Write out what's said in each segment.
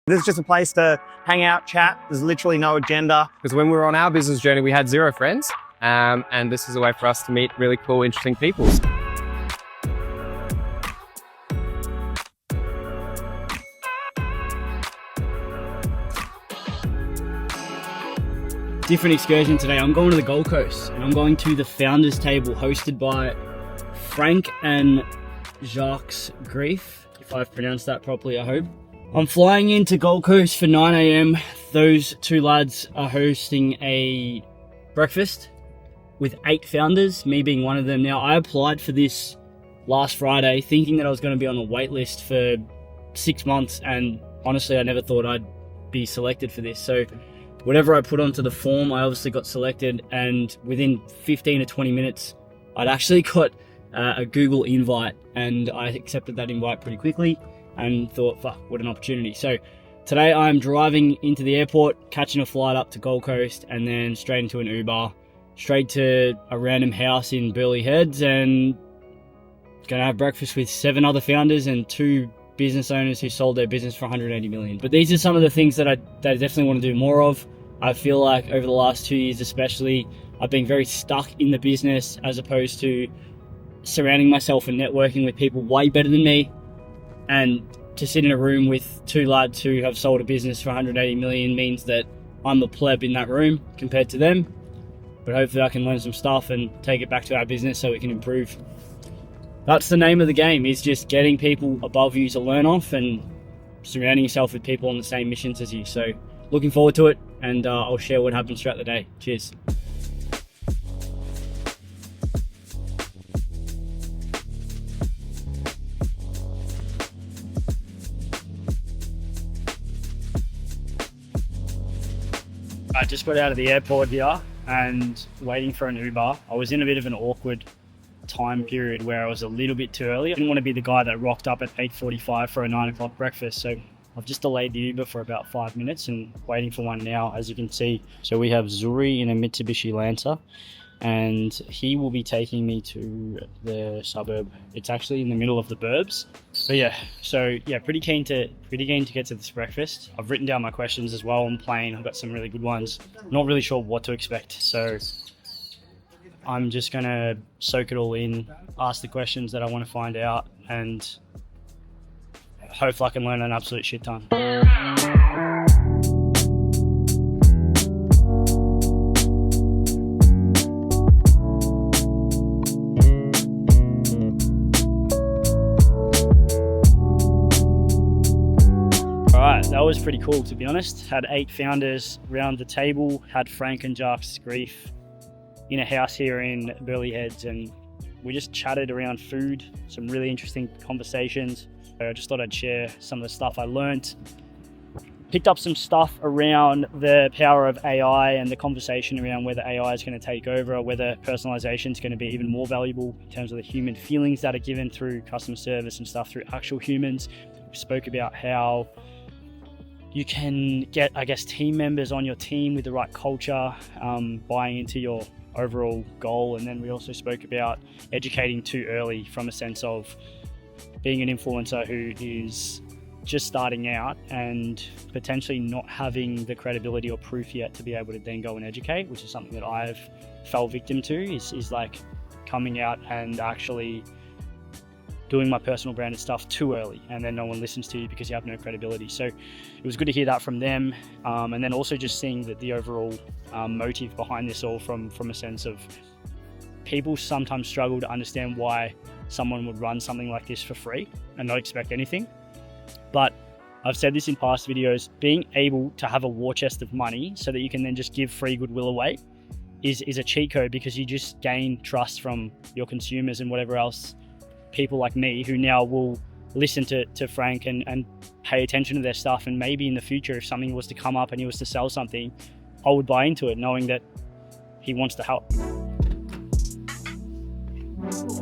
This is just a place to hang out, chat. There's literally no agenda. Because when we were on our business journey, we had 0 friends. And this is a way for us to meet really cool, interesting people. Different excursion today. I'm going to the Gold Coast and I'm going to the Founders Table hosted by Frank and Jacques Grief, if I've pronounced that properly, I hope. I'm flying into Gold Coast for 9 AM. Those two lads are hosting a breakfast with 8 founders, me being one of them. Now, I applied for this last Friday thinking that I was going to be on a wait list for 6 months, and honestly, I never thought I'd be selected for this. So whatever I put onto the form, I obviously got selected, and within 15 to 20 minutes, I'd actually got a Google invite, and I accepted that invite pretty quickly and thought, fuck, what an opportunity. So today I'm driving into the airport, catching a flight up to Gold Coast, and then straight into an Uber, straight to a random house in Burleigh Heads, and gonna have breakfast with 7 other founders and 2 business owners who sold their business for 180 million. But these are some of the things that I definitely want to do more of. I feel like over the last 2 years especially, I've been very stuck in the business as opposed to surrounding myself and networking with people way better than me. And to sit in a room with 2 lads who have sold a business for 180 million means that I'm a pleb in that room compared to them. But hopefully I can learn some stuff and take it back to our business so we can improve. That's the name of the game, is just getting people above you to learn off and surrounding yourself with people on the same missions as you. So looking forward to it, and I'll share what happens throughout the day. Cheers. I just got out of the airport here and waiting for an Uber. I was in a bit of an awkward time period where I was a little bit too early. I didn't want to be the guy that rocked up at 8:45 for a 9 o'clock breakfast. So I've just delayed the Uber for about 5 minutes and waiting for one now, as you can see. So we have Zuri in a Mitsubishi Lancer, and he will be taking me to the suburb. It's actually in the middle of the burbs. But yeah, pretty keen to get to this breakfast. I've written down my questions as well on the plane. I've got some really good ones. Not really sure what to expect, so I'm just gonna soak it all in, ask the questions that I want to find out, and hopefully I can learn an absolute shit ton. Alright, that was pretty cool, to be honest. Had 8 founders around the table, had Frank and Jacques Grief in a house here in Burleigh Heads, and we just chatted around food, some really interesting conversations. I just thought I'd share some of the stuff I learned. Picked up some stuff around the power of AI and the conversation around whether AI is going to take over or whether personalization is going to be even more valuable in terms of the human feelings that are given through customer service and stuff through actual humans. We spoke about how you can get, I guess, team members on your team with the right culture, buying into your overall goal. And then we also spoke about educating too early, from a sense of being an influencer who is just starting out and potentially not having the credibility or proof yet to be able to then go and educate, which is something that I've fell victim to, is like coming out and actually doing my personal branded stuff too early, and then no one listens to you because you have no credibility. So it was good to hear that from them, and then also just seeing that the overall motive behind this all from a sense of people sometimes struggle to understand why someone would run something like this for free and not expect anything. But I've said this in past videos, being able to have a war chest of money so that you can then just give free goodwill away is a cheat code, because you just gain trust from your consumers and whatever else, people like me who now will listen to Frank and pay attention to their stuff. And maybe in the future, if something was to come up and he was to sell something, I would buy into it knowing that he wants to help.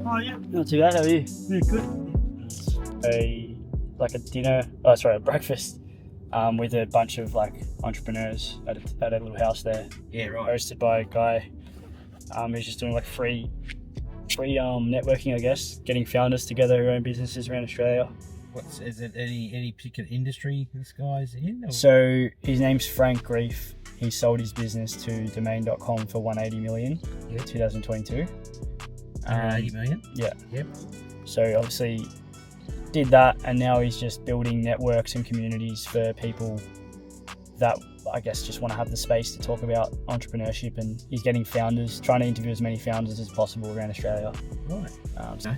Oh yeah, not too bad. How are you? Yeah, good. A breakfast with a bunch of like entrepreneurs at a little house there. Yeah, right. Hosted by a guy who's just doing like free networking, I guess, getting founders together who own businesses around Australia. Is it any particular industry this guy's in? Or? So his name's Frank Grief. He sold his business to domain.com for 180 million in 2022. 180 million? Yeah. Yep. So obviously did that, and now he's just building networks and communities for people that I guess just want to have the space to talk about entrepreneurship, and he's getting founders, trying to interview as many founders as possible around Australia. Right.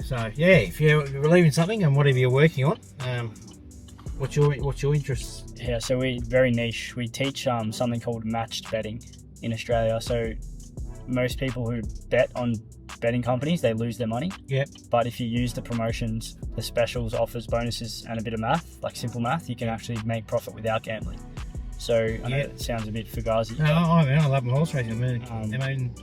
So Yeah, if you believe in something and whatever you're working on, what's your interests? yeah, so we're very niche. We teach something called matched betting in Australia. So most people who bet on betting companies, they lose their money. Yep. But if you use the promotions, the specials, offers, bonuses, and a bit of math, like simple math, you can actually make profit without gambling. So I know it sounds a bit fugazi. No, I love my horse racing.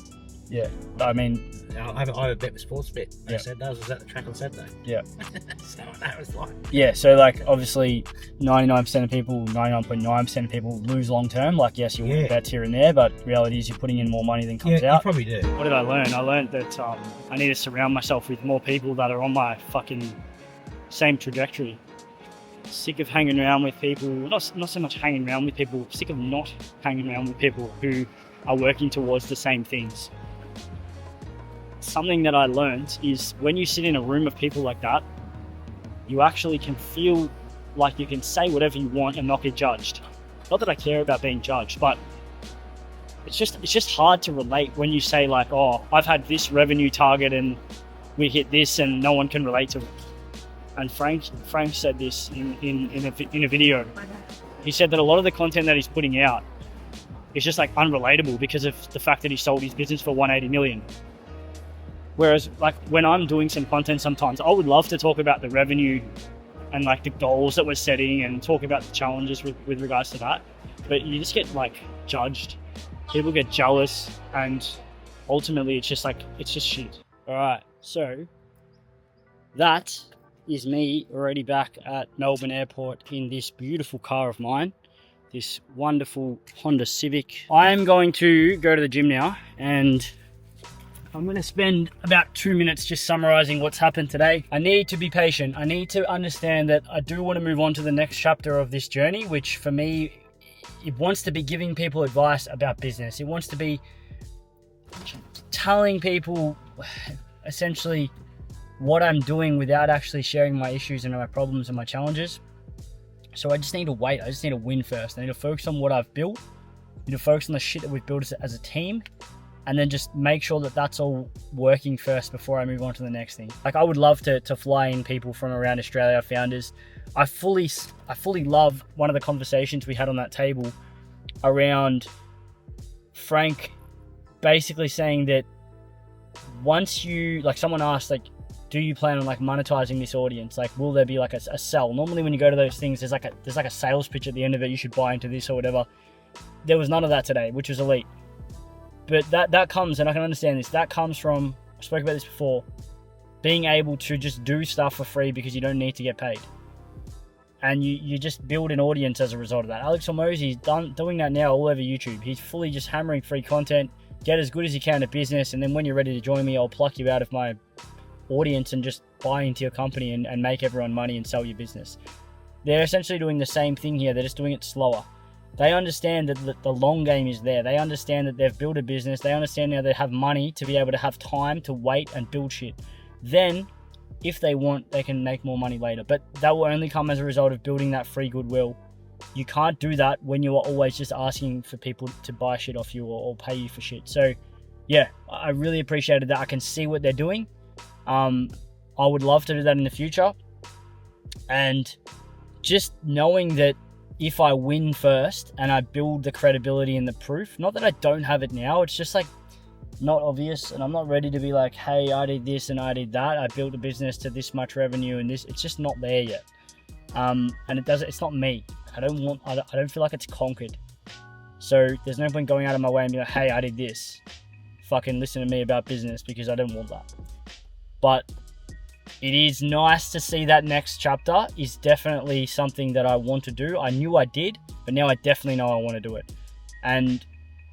Yeah, I mean, I have a bet with Sportsbet. Yeah. That was at the track on Saturday. Yeah. So that was like. Yeah, so like obviously 99% of people, 99.9% of people lose long term. Like yes, you win bets here and there, but reality is you're putting in more money than comes out. You probably do. What did I learn? I learned that I need to surround myself with more people that are on my fucking same trajectory. Sick of hanging around with people, not so much hanging around with people, sick of not hanging around with people who are working towards the same things. Something that I learned is when you sit in a room of people like that, you actually can feel like you can say whatever you want and not get judged. Not that I care about being judged, but it's just hard to relate when you say like, oh, I've had this revenue target and we hit this and no one can relate to it. And Frank said this in a video. He said that a lot of the content that he's putting out is just like unrelatable because of the fact that he sold his business for 180 million. Whereas like when I'm doing some content sometimes, I would love to talk about the revenue and like the goals that we're setting and talk about the challenges with regards to that. But you just get like judged. People get jealous, and ultimately it's just shit. All right, so that is me already back at Melbourne Airport in this beautiful car of mine, this wonderful Honda Civic. I'm going to go to the gym now, and I'm going to spend about 2 minutes just summarizing what's happened today. I need to be patient. I need to understand that I do want to move on to the next chapter of this journey, which for me, it wants to be giving people advice about business. It wants to be telling people essentially what I'm doing without actually sharing my issues and my problems and my challenges. So I just need to wait. I just need to win first. I need to focus on what I've built. I need to focus on the shit that we've built as a team, and then just make sure that that's all working first before I move on to the next thing. Like I would love to fly in people from around Australia, founders. I fully love one of the conversations we had on that table around Frank basically saying that once you, like someone asked, like, do you plan on like monetizing this audience? Like, will there be like a sell? Normally when you go to those things, there's like a sales pitch at the end of it. You should buy into this or whatever. There was none of that today, which was elite. But that comes, and I can understand this, that comes from, I spoke about this before, being able to just do stuff for free because you don't need to get paid. And you just build an audience as a result of that. Alex Hormozi's doing that now all over YouTube. He's fully just hammering free content, get as good as you can at business, and then when you're ready to join me, I'll pluck you out of my audience and just buy into your company and make everyone money and sell your business. They're essentially doing the same thing here, they're just doing it slower. They understand that the long game is there. They understand that they've built a business. They understand now they have money to be able to have time to wait and build shit. Then, if they want, they can make more money later. But that will only come as a result of building that free goodwill. You can't do that when you are always just asking for people to buy shit off you or pay you for shit. So, yeah, I really appreciated that. I can see what they're doing. I would love to do that in the future. And just knowing that if I win first and I build the credibility and the proof, not that I don't have it now, it's just like not obvious, and I'm not ready to be like, hey, I did this and I did that. I built a business to this much revenue and this. It's just not there yet. And it's not me. I don't feel like it's conquered. So there's no point going out of my way and being like, hey, I did this. Fucking listen to me about business, because I don't want that. But it is nice to see that next chapter is definitely something that I want to do. I knew I did, but now I definitely know I want to do it. And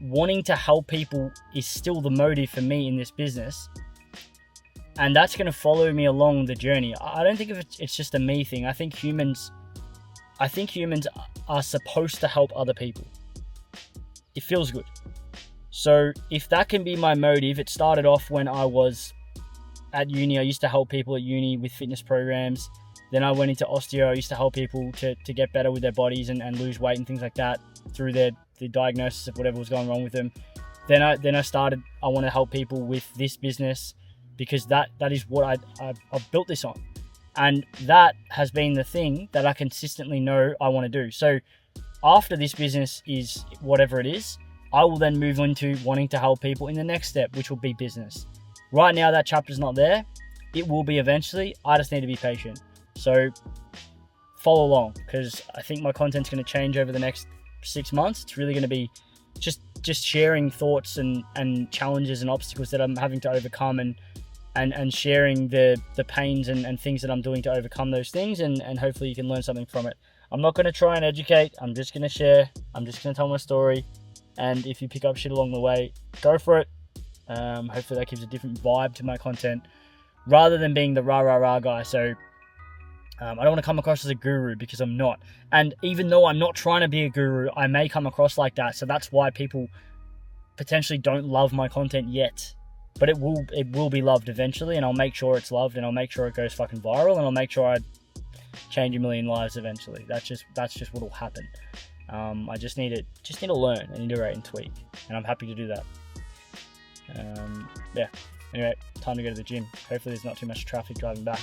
wanting to help people is still the motive for me in this business. And that's going to follow me along the journey. I don't think it's just a me thing. I think humans are supposed to help other people. It feels good. So if that can be my motive, it started off when I was at uni. I used to help people at uni with fitness programs. Then I went into osteo. I used to help people to get better with their bodies and lose weight and things like that through the diagnosis of whatever was going wrong with them. Then I started, I want to help people with this business because that is what I've built this on. And that has been the thing that I consistently know I want to do. So after this business is whatever it is, I will then move into wanting to help people in the next step, which will be business. Right now, that chapter's not there. It will be eventually. I just need to be patient. So follow along, because I think my content's going to change over the next 6 months. It's really going to be just sharing thoughts and challenges and obstacles that I'm having to overcome, and sharing the pains and things that I'm doing to overcome those things, and hopefully you can learn something from it. I'm not going to try and educate. I'm just going to share. I'm just going to tell my story. And if you pick up shit along the way, go for it. Hopefully that gives a different vibe to my content rather than being the rah guy. So I don't want to come across as a guru, because I'm not. And even though I'm not trying to be a guru, I may come across like that. So that's why people potentially don't love my content yet. But it will be loved eventually, and I'll make sure it's loved, and I'll make sure it goes fucking viral, and I'll make sure I change a million lives eventually. That's just what will happen. I just need to learn and iterate and tweak, and I'm happy to do that. Yeah. Anyway, time to go to the gym. Hopefully there's not too much traffic driving back.